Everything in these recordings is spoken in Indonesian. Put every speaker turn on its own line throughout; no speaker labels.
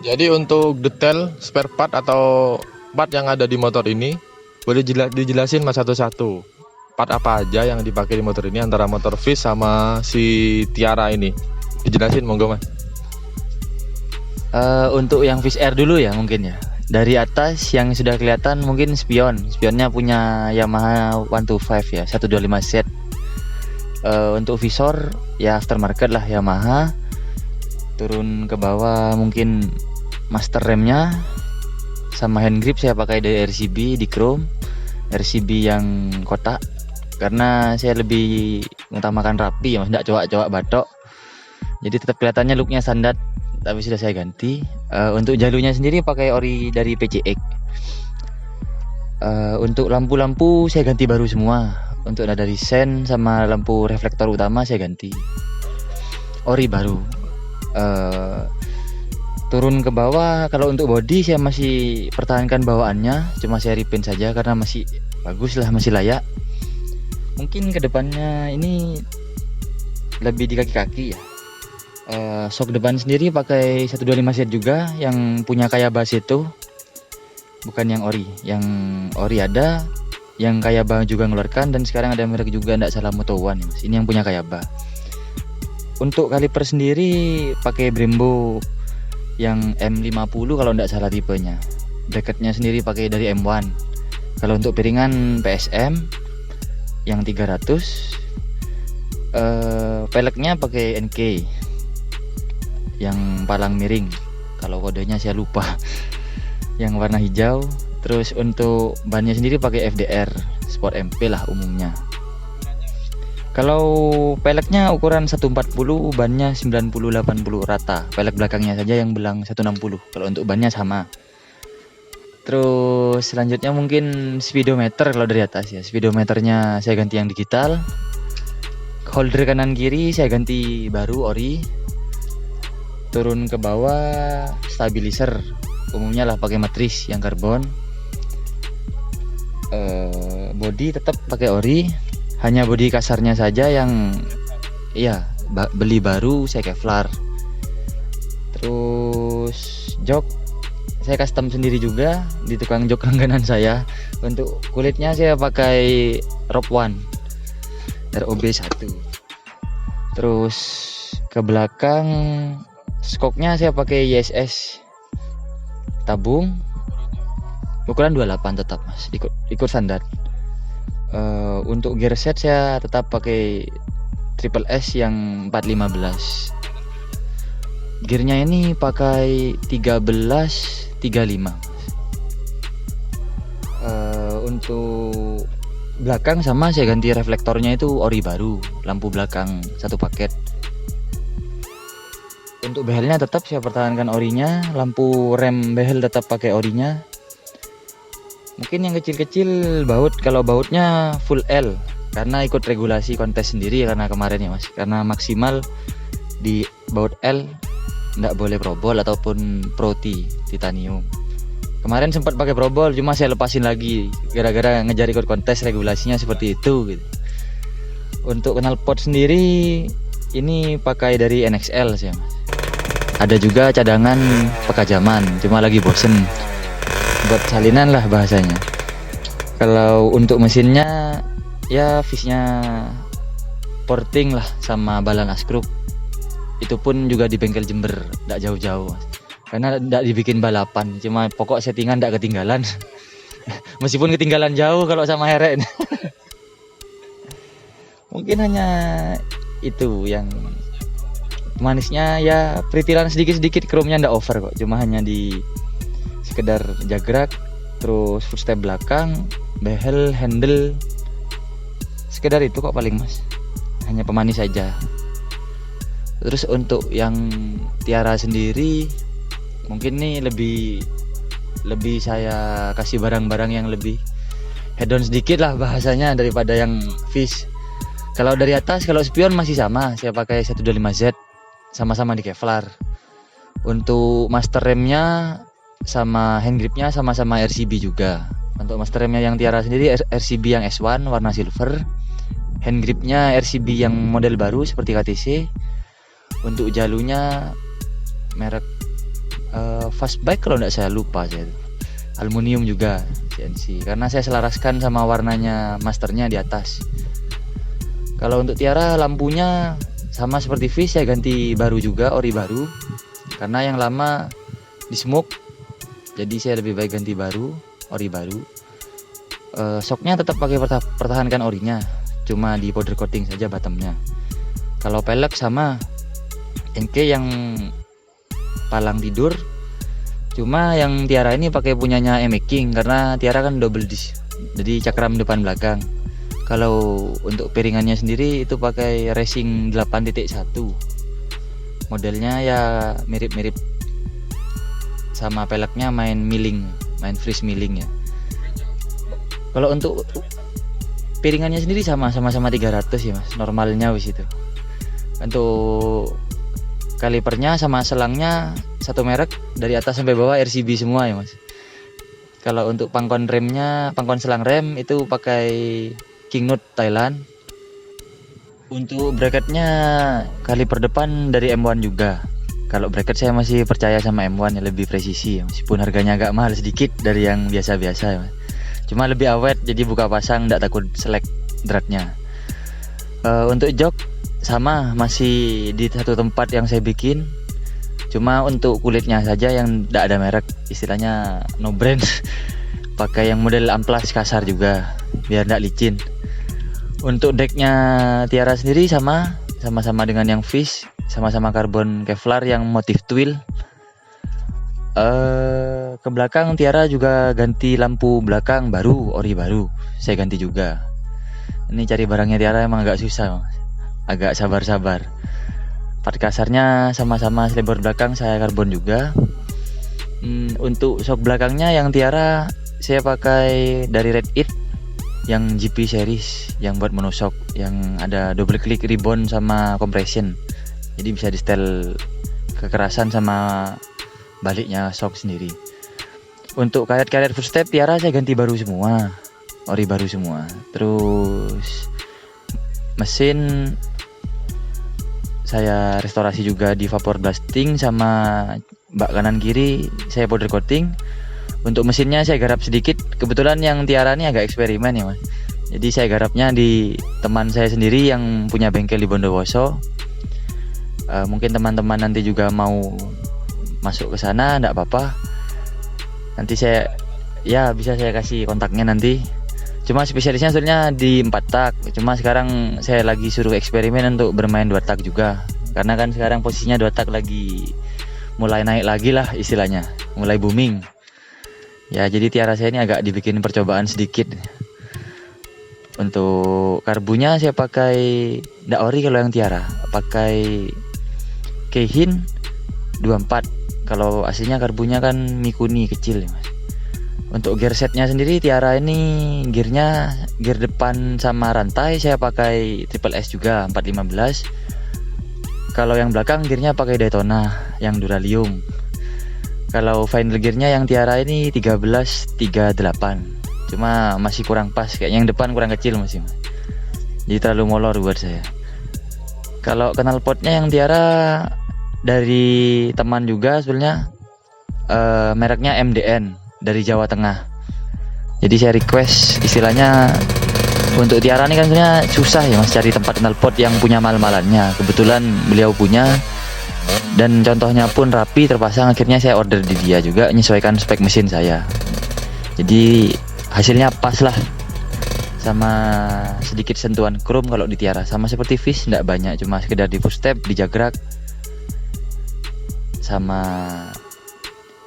Jadi untuk detail spare part atau part yang ada di motor ini boleh dijelasin mas satu-satu. Part apa aja yang dipakai di motor ini antara motor Viz sama si Tiara ini? Dijelasin monggo mas.
Untuk yang Fish Air dulu ya mungkin ya. Dari atas yang sudah kelihatan mungkin spionnya punya Yamaha 125 ya, 125 set. Untuk visor ya aftermarket lah Yamaha. Turun ke bawah mungkin master remnya sama hand grip saya pakai dari RCB di chrome, RCB yang kotak karena saya lebih mengutamakan rapi ya, tidak coak-coak batok. Jadi tetap kelihatannya looknya standar, tapi sudah saya ganti. Untuk jalurnya sendiri pakai ori dari PCX. Untuk lampu-lampu saya ganti baru semua. Untuk nada desain sama lampu reflektor utama saya ganti ori baru. Turun ke bawah, kalau untuk body saya masih pertahankan bawaannya, cuma saya repaint saja karena masih bagus lah, masih layak. Mungkin kedepannya ini lebih di kaki-kaki ya. Shock depan sendiri pakai 125 set juga yang punya Kayaba itu, bukan yang ori. Yang ori ada, yang Kayaba juga ngeluarkan, dan sekarang ada merek juga tidak salah Moto One ya mas. Ini yang punya Kayaba. Untuk kaliper sendiri pakai Brembo yang M50 kalau tidak salah tipenya. Bracketnya sendiri pakai dari M1. Kalau untuk piringan PSM yang 300. Peleknya pakai NK yang palang miring, kalau kodenya saya lupa, yang warna hijau. Terus untuk bannya sendiri pakai FDR Sport MP lah umumnya. Kalau peleknya ukuran 140, bannya 90-80 rata. Pelek belakangnya saja yang belang 160. Kalau untuk bannya sama. Terus selanjutnya mungkin speedometer kalau dari atas ya. Speedometernya saya ganti yang digital. Holder kanan kiri saya ganti baru ori. Turun ke bawah stabilizer umumnya lah pakai matris yang karbon. Body tetap pakai ori, hanya body kasarnya saja yang iya beli baru saya Kevlar. Terus jok saya custom sendiri juga di tukang jok langganan saya. Untuk kulitnya saya pakai Rob One ROB 1. Terus ke belakang skoknya saya pakai YSS tabung ukuran 28 tetap mas, ikut standar. Untuk gear set saya tetap pakai Triple S yang 415. Gearnya ini pakai 1335. Untuk belakang sama saya ganti reflektornya itu ori baru, lampu belakang satu paket. Untuk behelnya tetap saya pertahankan orinya, lampu rem behel tetap pakai orinya. Mungkin yang kecil-kecil baut, kalau bautnya full L karena ikut regulasi kontes sendiri karena kemarin ya mas, karena maksimal di baut L tidak boleh probol ataupun proti titanium. Kemarin sempat pakai probol, cuma saya lepasin lagi gara-gara ngejar ikut kontes, regulasinya seperti itu gitu. Untuk knalpot sendiri ini pakai dari NXL sih mas. Ada juga cadangan pekajaman, cuma lagi bosen buat salinan lah bahasanya. Kalau untuk mesinnya ya Viznya porting lah sama balan askruk. Itu pun juga di bengkel Jember, tidak jauh-jauh mas. Karena tidak dibikin balapan, cuma pokok settingan tidak ketinggalan. Meskipun ketinggalan jauh kalau sama Heren. Mungkin hanya itu yang manisnya ya, peritilan sedikit-sedikit, chrome-nya ndak over kok, cuma hanya di sekedar jagrak. Terus footstep belakang, behel, handle, sekedar itu kok paling mas, hanya pemanis saja. Terus untuk yang Tiara sendiri mungkin nih lebih saya kasih barang-barang yang lebih head on sedikit lah bahasanya daripada yang Viz. Kalau dari atas, kalau spion masih sama, saya pakai 125Z sama-sama di Kevlar. Untuk master remnya sama hand gripnya sama-sama RCB juga. Untuk master remnya yang Tiara sendiri RCB yang S1 warna silver. Hand gripnya RCB yang model baru seperti KTC. Untuk jalunya merek Fastback kalau nggak saya lupa saya itu. Aluminium juga CNC karena saya selaraskan sama warnanya masternya di atas. Kalau untuk Tiara lampunya sama seperti Fish, saya ganti baru juga, ori baru, karena yang lama di smoke, jadi saya lebih baik ganti baru, ori baru. Shocknya tetap pakai pertahankan orinya, cuma di powder coating saja bottomnya. Kalau pelek sama NK yang palang tidur, cuma yang Tiara ini pakai punyanya King karena Tiara kan double disc, jadi cakram depan belakang. Kalau untuk piringannya sendiri itu pakai Racing 8.1, modelnya ya mirip-mirip sama peleknya, main freeze milling ya. Kalau untuk piringannya sendiri sama-sama 300 ya mas, normalnya wis itu. Untuk kalipernya sama selangnya satu merek, dari atas sampai bawah RCB semua ya mas. Kalau untuk pangkon selang rem itu pakai Kingnut Thailand. Untuk bracketnya kaliper depan dari M1 juga. Kalau bracket saya masih percaya sama M1 yang lebih presisi ya, meskipun harganya agak mahal sedikit dari yang biasa-biasa ya mas. Cuma lebih awet, jadi buka pasang tidak takut selek dratnya. Untuk jok sama, masih di satu tempat yang saya bikin, cuma untuk kulitnya saja yang tidak ada merek, istilahnya no brand. Pakai yang model amplas kasar juga biar tidak licin. Untuk decknya Tiara sendiri sama-sama dengan yang Fish, sama-sama karbon Kevlar yang motif twill. Ke belakang Tiara juga ganti lampu belakang baru, ori baru, saya ganti juga. Ini cari barangnya Tiara emang agak susah, agak sabar-sabar. Part kasarnya sama-sama selebor belakang saya karbon juga. Untuk shock belakangnya yang Tiara saya pakai dari Red It yang GP series yang buat monoshock, yang ada double click ribbon sama compression, jadi bisa di setel kekerasan sama baliknya shock sendiri. Untuk karet-karet footstep Tiara saya ganti baru semua, ori baru semua. Terus mesin saya restorasi juga di vapor blasting, sama bak kanan kiri saya powder coating. Untuk mesinnya saya garap sedikit, kebetulan yang Tiara ini agak eksperimen ya mas, jadi saya garapnya di teman saya sendiri yang punya bengkel di Bondowoso. Mungkin teman-teman nanti juga mau masuk ke sana, enggak apa-apa, nanti bisa saya kasih kontaknya nanti. Cuma spesialisnya sebenarnya di 4 tak, cuma sekarang saya lagi suruh eksperimen untuk bermain 2 tak juga, karena kan sekarang posisinya 2 tak lagi mulai naik lagi lah istilahnya, mulai booming ya. Jadi Tiara saya ini agak dibikin percobaan sedikit. Untuk karbunya saya pakai ndak ori, kalau yang Tiara pakai Keihin 24. Kalau aslinya karbunya kan Mikuni kecil ya mas. Untuk gear setnya sendiri Tiara ini gear depan sama rantai saya pakai Triple S juga 415. Kalau yang belakang gearnya pakai Daytona yang Duralium. Kalau final gearnya yang Tiara ini 1338, cuma masih kurang pas, kayaknya yang depan kurang kecil masih, jadi terlalu molor buat saya. Kalau knalpotnya yang Tiara dari teman juga sebenarnya, mereknya MDN dari Jawa Tengah. Jadi saya request, istilahnya untuk Tiara ini kan sebenarnya susah ya mas cari tempat knalpot yang punya mal-malannya. Kebetulan beliau punya, dan contohnya pun rapi terpasang. Akhirnya saya order di dia juga, menyesuaikan spek mesin saya, jadi hasilnya pas lah, sama sedikit sentuhan chrome. Kalau di Tiara sama seperti Fish, tidak banyak, cuma sekedar di footstep, di jagrak, sama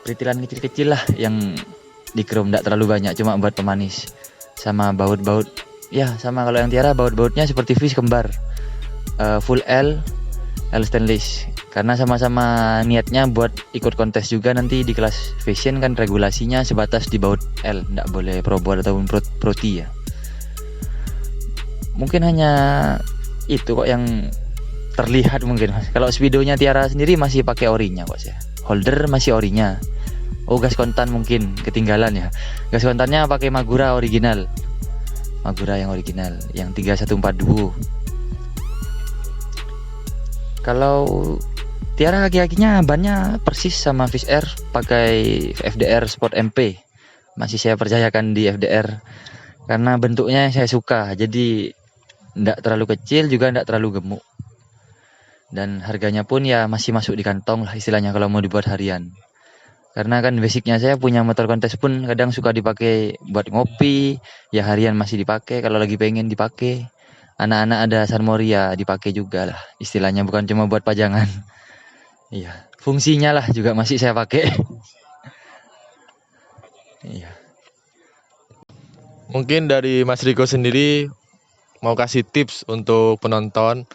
peritilan kecil-kecil lah yang di chrome, tidak terlalu banyak, cuma buat pemanis. Sama baut-baut ya sama, kalau yang Tiara baut-bautnya seperti Fish kembar, full L stainless, karena sama-sama niatnya buat ikut kontes juga nanti di kelas fashion. Kan regulasinya sebatas di baut L, tidak boleh pro board ataupun pro T ya. Mungkin hanya itu kok yang terlihat mungkin mas. Kalau speedonya Tiara sendiri masih pakai orinya kok saya, holder masih orinya. Oh, gas kontan mungkin ketinggalan ya, gas kontannya pakai Magura original, Magura yang original yang 3142. Kalau Tiara kaki-kakinya bannya persis sama Fish Air, pakai FDR Sport MP. Masih saya percayakan di FDR karena bentuknya saya suka. Jadi tidak terlalu kecil juga tidak terlalu gemuk. Dan harganya pun ya masih masuk di kantong lah istilahnya kalau mau dibuat harian. Karena kan basicnya saya punya motor kontes pun kadang suka dipakai buat ngopi, ya harian masih dipakai kalau lagi pengen dipakai. Anak-anak ada Sanmoria dipakai juga lah istilahnya, bukan cuma buat pajangan. Iya, fungsinya lah juga masih saya pakai. Iya.
Mungkin dari Mas Riko sendiri mau kasih tips untuk penonton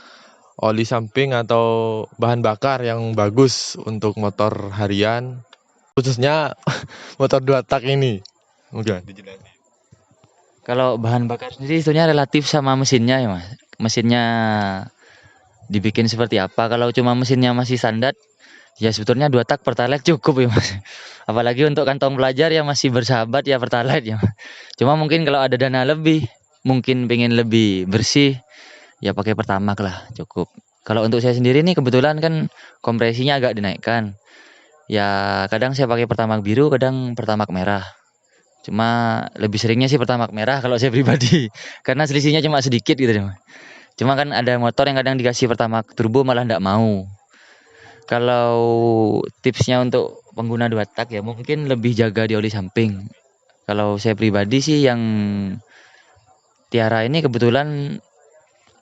oli samping atau bahan bakar yang bagus untuk motor harian, khususnya motor 2 tak ini. Mungkin dijelasin.
Kalau bahan bakar sendiri sebetulnya relatif sama mesinnya ya mas. Mesinnya dibikin seperti apa. Kalau cuma mesinnya masih standar, ya sebetulnya 2 tak Pertalite cukup ya mas. Apalagi untuk kantong pelajar yang masih bersahabat ya Pertalite ya mas. Cuma mungkin kalau ada dana lebih, mungkin pengen lebih bersih, ya pakai Pertamax lah cukup. Kalau untuk saya sendiri nih kebetulan kan kompresinya agak dinaikkan. Ya kadang saya pakai Pertamax biru, kadang Pertamax merah. Cuma lebih seringnya sih Pertamax merah kalau saya pribadi. Karena selisihnya cuma sedikit gitu deh mas. Cuma kan ada motor yang kadang dikasih Pertamax turbo malah ndak mau. Kalau tipsnya untuk pengguna 2 tak ya mungkin lebih jaga di oli samping. Kalau saya pribadi sih yang Tiara ini kebetulan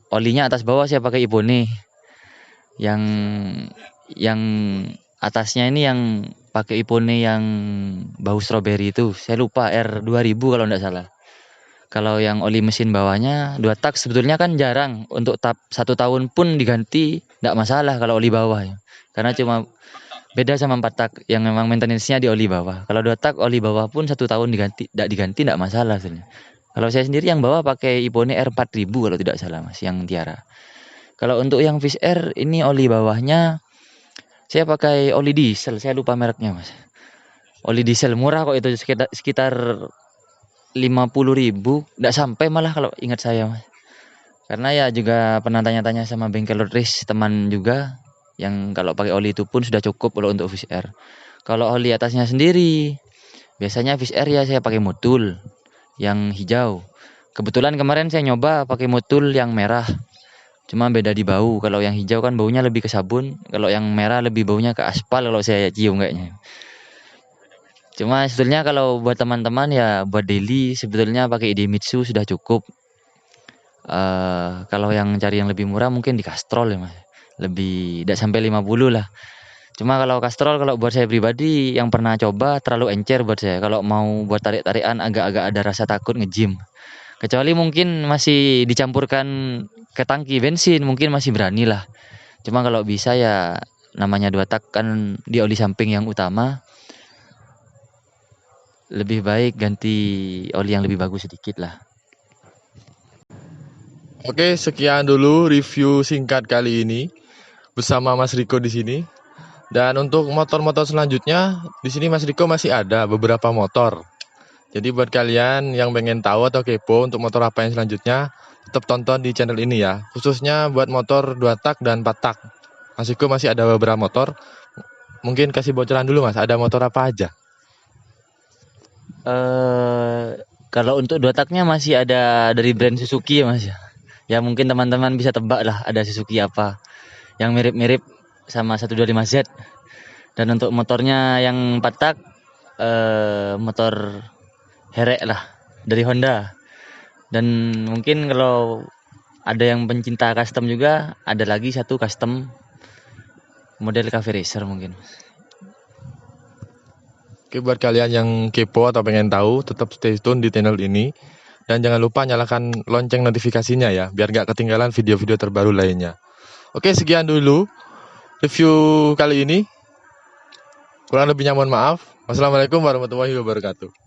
olinya atas bawah saya pakai Ipone. Yang yang atasnya ini yang pakai Ipone yang bau stroberi itu. Saya lupa R2000 kalau enggak salah. Kalau yang oli mesin bawahnya 2 tak sebetulnya kan jarang, untuk 1 tahun pun diganti enggak masalah kalau oli bawah ya. Karena cuma beda sama 4 tak yang memang maintenance-nya di oli bawah. Kalau 2 tak oli bawah pun 1 tahun diganti enggak masalah sebenarnya. Kalau saya sendiri yang bawah pakai Ipone R4000 kalau tidak salah mas, yang Tiara. Kalau untuk yang Fish Air ini oli bawahnya saya pakai oli diesel, saya lupa mereknya mas. Oli diesel murah kok itu, sekitar 50.000, enggak sampai malah kalau ingat saya mas. Karena ya juga pernah tanya-tanya sama bengkel road race teman juga, yang kalau pakai oli itu pun sudah cukup kalau untuk Fish Air. Kalau oli atasnya sendiri, biasanya Fish Air ya saya pakai Motul yang hijau. Kebetulan kemarin saya nyoba pakai Motul yang merah. Cuma beda di bau. Kalau yang hijau kan baunya lebih ke sabun, kalau yang merah lebih baunya ke aspal kalau saya cium kayaknya. Cuma sebetulnya kalau buat teman-teman ya buat daily sebetulnya pakai Idemitsu sudah cukup. Kalau yang cari yang lebih murah mungkin di Castrol ya mas. Lebih tidak sampai 50 lah. Cuma kalau Castrol kalau buat saya pribadi yang pernah coba terlalu encer buat saya. Kalau mau buat tarik-tarikan agak-agak ada rasa takut nge-gym. Kecuali mungkin masih dicampurkan ke tangki bensin mungkin masih berani lah. Cuma kalau bisa ya namanya 2 tak kan di oli samping yang utama. Lebih baik ganti oli yang lebih bagus sedikit lah.
Oke, sekian dulu review singkat kali ini bersama Mas Riko di sini. Dan untuk motor-motor selanjutnya, di sini Mas Riko masih ada beberapa motor. Jadi buat kalian yang pengen tahu atau kepo untuk motor apa yang selanjutnya, tetap tonton di channel ini ya. Khususnya buat motor 2 tak dan 4 tak. Mas Riko masih ada beberapa motor. Mungkin kasih bocoran dulu mas, ada motor apa aja?
Kalau untuk 2 taknya masih ada dari brand Suzuki ya mas ya. Ya mungkin teman-teman bisa tebak lah ada Suzuki apa yang mirip-mirip sama 125Z. Dan untuk motornya yang 4 tak motor Herek lah dari Honda. Dan mungkin kalau ada yang pencinta custom juga, ada lagi satu custom model Cafe Racer mungkin.
Oke, buat kalian yang kepo atau pengen tahu, tetap stay tune di channel ini. Dan jangan lupa nyalakan lonceng notifikasinya ya, biar gak ketinggalan video-video terbaru lainnya. Oke, sekian dulu review kali ini. Kurang lebihnya mohon maaf. Wassalamualaikum warahmatullahi wabarakatuh.